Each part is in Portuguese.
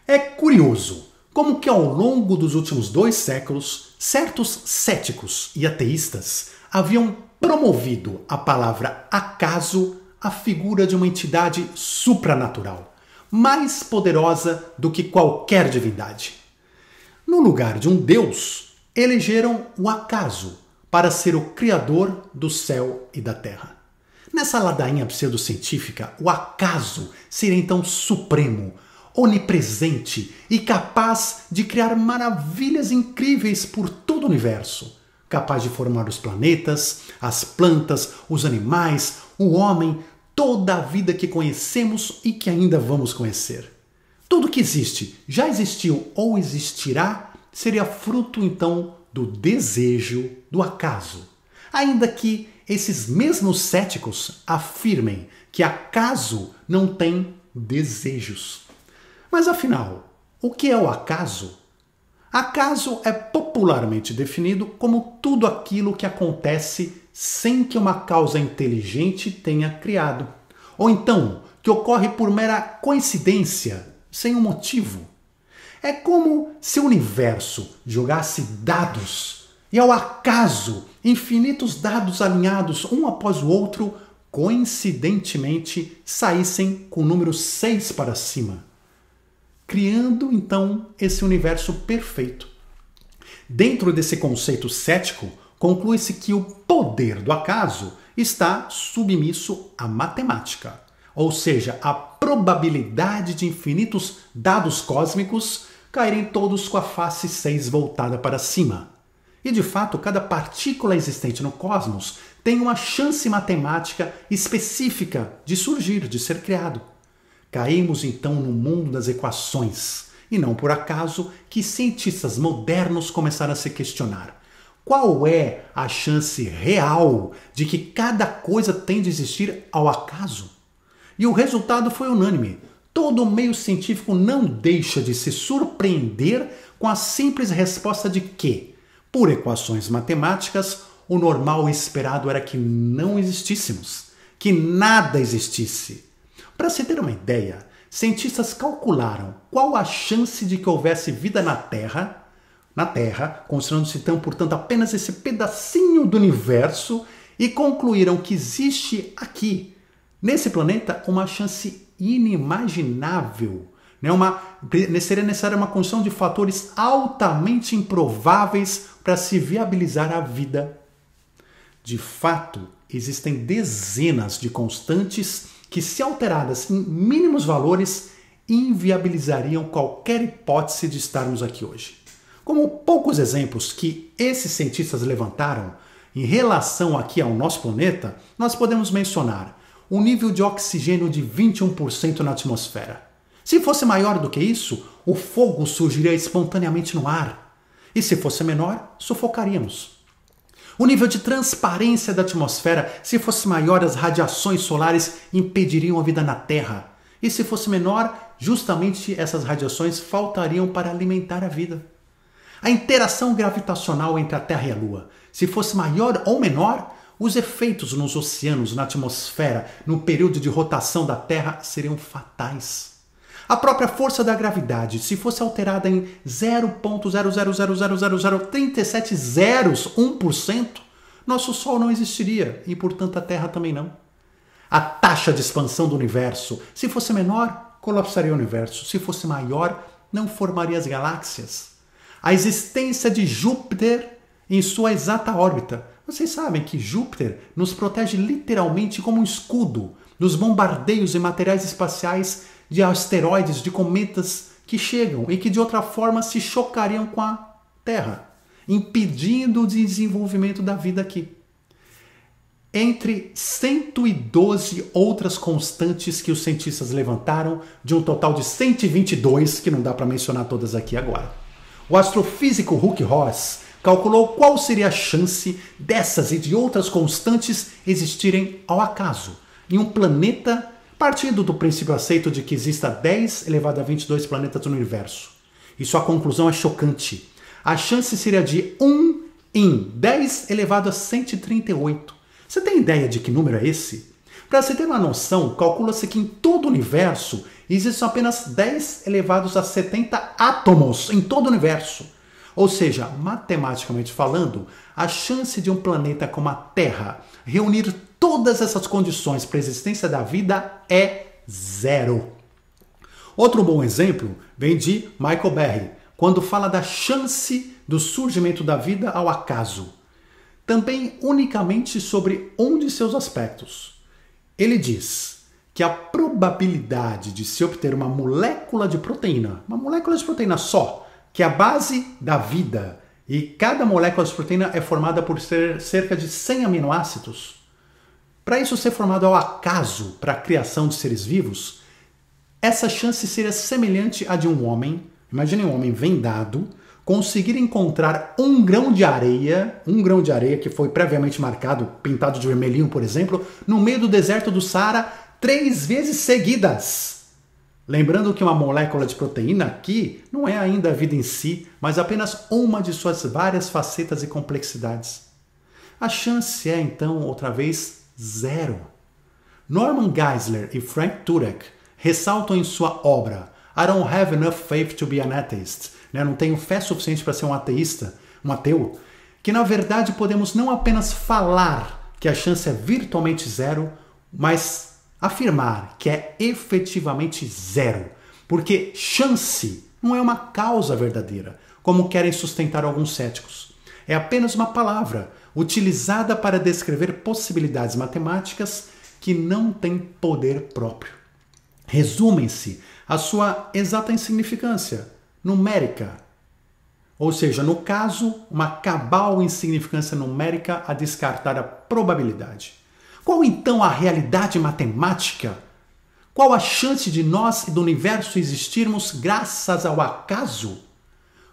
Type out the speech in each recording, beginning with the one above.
É curioso como que ao longo dos últimos 2 séculos, certos céticos e ateístas haviam promovido a palavra acaso à figura de uma entidade supranatural, mais poderosa do que qualquer divindade. No lugar de um Deus, elegeram o acaso para ser o criador do céu e da terra. Nessa ladainha pseudocientífica, o acaso seria então supremo, onipresente e capaz de criar maravilhas incríveis por todo o universo, capaz de formar os planetas, as plantas, os animais, o homem, toda a vida que conhecemos e que ainda vamos conhecer. Tudo que existe, já existiu ou existirá, seria fruto então do desejo, do acaso. Ainda que esses mesmos céticos afirmem que acaso não tem desejos. Mas afinal, o que é o acaso? Acaso é popularmente definido como tudo aquilo que acontece sem que uma causa inteligente tenha criado. Ou então, que ocorre por mera coincidência, sem um motivo. É como se o universo jogasse dados e ao acaso, infinitos dados alinhados um após o outro, coincidentemente saíssem com o número 6 para cima, criando então esse universo perfeito. Dentro desse conceito cético, conclui-se que o poder do acaso está submisso à matemática, ou seja, a probabilidade de infinitos dados cósmicos caírem todos com a face 6 voltada para cima. E de fato, cada partícula existente no cosmos tem uma chance matemática específica de surgir, de ser criado. Caímos então no mundo das equações, e não por acaso que cientistas modernos começaram a se questionar: qual é a chance real de que cada coisa tem de existir ao acaso? E o resultado foi unânime. Todo o meio científico não deixa de se surpreender com a simples resposta de que, por equações matemáticas, o normal e esperado era que não existíssemos, que nada existisse. Para se ter uma ideia, cientistas calcularam qual a chance de que houvesse vida na Terra, considerando-se então, portanto, apenas esse pedacinho do universo, e concluíram que existe aqui, nesse planeta, uma chance inimaginável. Seria necessária uma condição de fatores altamente improváveis para se viabilizar a vida. De fato, existem dezenas de constantes que, se alteradas em mínimos valores, inviabilizariam qualquer hipótese de estarmos aqui hoje. Como poucos exemplos que esses cientistas levantaram em relação aqui ao nosso planeta, nós podemos mencionar o nível de oxigênio de 21% na atmosfera. Se fosse maior do que isso, o fogo surgiria espontaneamente no ar. E se fosse menor, sufocaríamos. O nível de transparência da atmosfera, se fosse maior, as radiações solares impediriam a vida na Terra. E se fosse menor, justamente essas radiações faltariam para alimentar a vida. A interação gravitacional entre a Terra e a Lua, se fosse maior ou menor, os efeitos nos oceanos, na atmosfera, no período de rotação da Terra seriam fatais. A própria força da gravidade, se fosse alterada em 0,000003701%, nosso Sol não existiria e, portanto, a Terra também não. A taxa de expansão do universo, se fosse menor, colapsaria o universo. Se fosse maior, não formaria as galáxias. A existência de Júpiter em sua exata órbita. Vocês sabem que Júpiter nos protege literalmente como um escudo dos bombardeios de materiais espaciais, de asteroides, de cometas que chegam e que de outra forma se chocariam com a Terra, impedindo o desenvolvimento da vida aqui. Entre 112 outras constantes que os cientistas levantaram, de um total de 122, que não dá para mencionar todas aqui agora. O astrofísico Hugh Ross calculou qual seria a chance dessas e de outras constantes existirem ao acaso em um planeta, partindo do princípio aceito de que exista 10 elevado a 22 planetas no universo. E sua conclusão é chocante. A chance seria de 1 em 10 elevado a 138. Você tem ideia de que número é esse? Para se ter uma noção, calcula-se que em todo o universo existem apenas 10 elevados a 70 átomos em todo o universo. Ou seja, matematicamente falando, a chance de um planeta como a Terra reunir todas essas condições para a existência da vida é zero. Outro bom exemplo vem de Michael Berry, quando fala da chance do surgimento da vida ao acaso. Também unicamente sobre um de seus aspectos. Ele diz que a probabilidade de se obter uma molécula de proteína só, que é a base da vida, e cada molécula de proteína é formada por cerca de 100 aminoácidos. Para isso ser formado ao acaso para a criação de seres vivos, essa chance seria semelhante à de um homem, imagine um homem vendado, conseguir encontrar um grão de areia que foi previamente marcado, pintado de vermelhinho, por exemplo, no meio do deserto do Saara 3 vezes seguidas. Lembrando que uma molécula de proteína aqui não é ainda a vida em si, mas apenas uma de suas várias facetas e complexidades. A chance é, então, outra vez, zero. Norman Geisler e Frank Turek ressaltam em sua obra I Don't Have Enough Faith to Be an Atheist, não tenho fé suficiente para ser um ateu, que na verdade podemos não apenas falar que a chance é virtualmente zero, mas afirmar que é efetivamente zero, porque chance não é uma causa verdadeira, como querem sustentar alguns céticos. É apenas uma palavra utilizada para descrever possibilidades matemáticas que não têm poder próprio. Resumem-se a sua exata insignificância numérica, ou seja, no caso, uma cabal insignificância numérica a descartar a probabilidade. Qual então a realidade matemática? Qual a chance de nós e do universo existirmos graças ao acaso?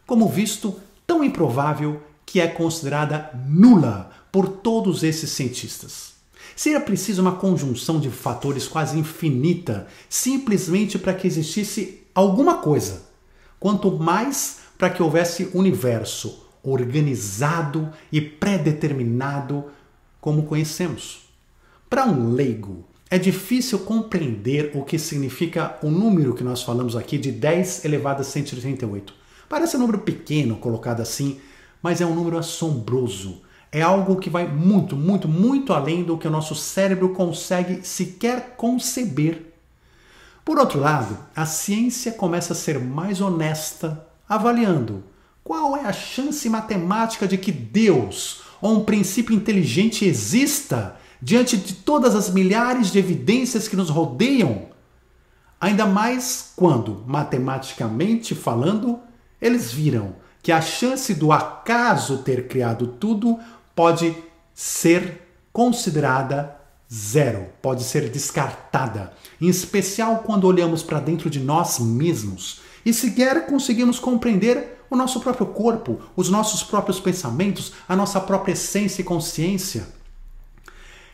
Como visto, tão improvável que é considerada nula por todos esses cientistas. Seria preciso uma conjunção de fatores quase infinita, simplesmente para que existisse alguma coisa. Quanto mais para que houvesse universo organizado e pré-determinado como conhecemos. Para um leigo, é difícil compreender o que significa o número que nós falamos aqui de 10 elevado a 138. Parece um número pequeno colocado assim, mas é um número assombroso. É algo que vai muito, muito, muito além do que o nosso cérebro consegue sequer conceber. Por outro lado, a ciência começa a ser mais honesta, avaliando qual é a chance matemática de que Deus ou um princípio inteligente exista diante de todas as milhares de evidências que nos rodeiam. Ainda mais quando, matematicamente falando, eles viram que a chance do acaso ter criado tudo pode ser considerada zero, pode ser descartada, em especial quando olhamos para dentro de nós mesmos e sequer conseguimos compreender o nosso próprio corpo, os nossos próprios pensamentos, a nossa própria essência e consciência.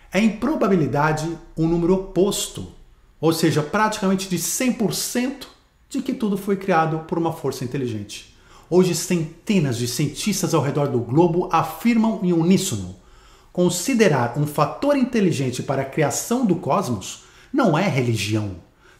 É em probabilidade um número oposto, ou seja, praticamente de 100% de que tudo foi criado por uma força inteligente. Hoje, centenas de cientistas ao redor do globo afirmam em uníssono: considerar um fator inteligente para a criação do cosmos não é religião,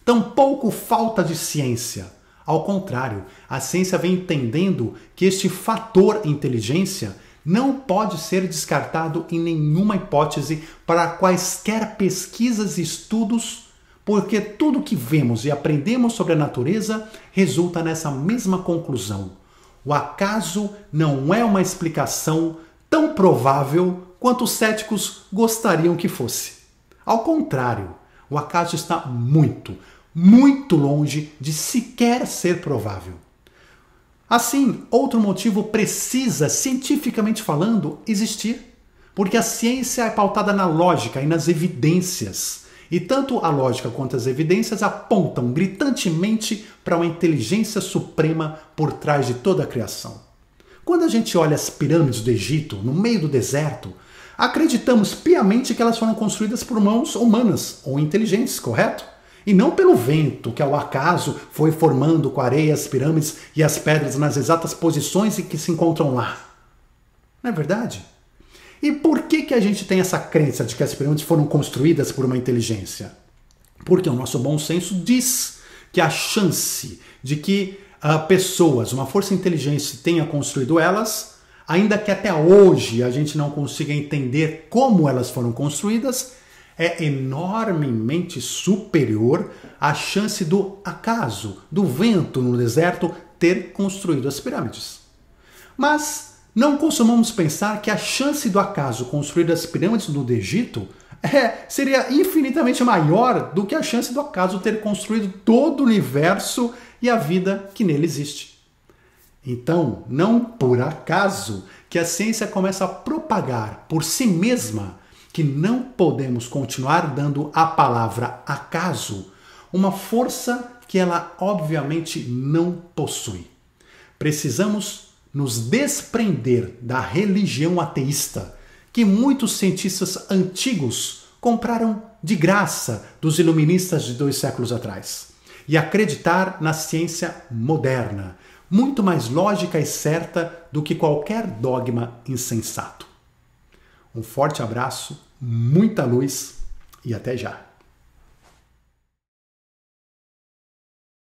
tampouco falta de ciência. Ao contrário, a ciência vem entendendo que este fator inteligência não pode ser descartado em nenhuma hipótese para quaisquer pesquisas e estudos, porque tudo que vemos e aprendemos sobre a natureza resulta nessa mesma conclusão. O acaso não é uma explicação tão provável quanto os céticos gostariam que fosse. Ao contrário, o acaso está muito, muito longe de sequer ser provável. Assim, outro motivo precisa, cientificamente falando, existir, porque a ciência é pautada na lógica e nas evidências. E tanto a lógica quanto as evidências apontam gritantemente para uma inteligência suprema por trás de toda a criação. Quando a gente olha as pirâmides do Egito, no meio do deserto, acreditamos piamente que elas foram construídas por mãos humanas ou inteligentes, correto? E não pelo vento, que ao acaso foi formando com a areia as pirâmides e as pedras nas exatas posições em que se encontram lá. Não é verdade? E por que a gente tem essa crença de que as pirâmides foram construídas por uma inteligência? Porque o nosso bom senso diz que a chance de que pessoas, uma força inteligente tenha construído elas, ainda que até hoje a gente não consiga entender como elas foram construídas, é enormemente superior à chance do acaso, do vento no deserto ter construído as pirâmides. Mas não costumamos pensar que a chance do acaso construir as pirâmides do Egito seria infinitamente maior do que a chance do acaso ter construído todo o universo e a vida que nele existe. Então, não por acaso que a ciência começa a propagar por si mesma que não podemos continuar dando à palavra acaso uma força que ela obviamente não possui. Precisamos nos desprender da religião ateísta que muitos cientistas antigos compraram de graça dos iluministas de 2 séculos atrás e acreditar na ciência moderna, muito mais lógica e certa do que qualquer dogma insensato. Um forte abraço, muita luz e até já!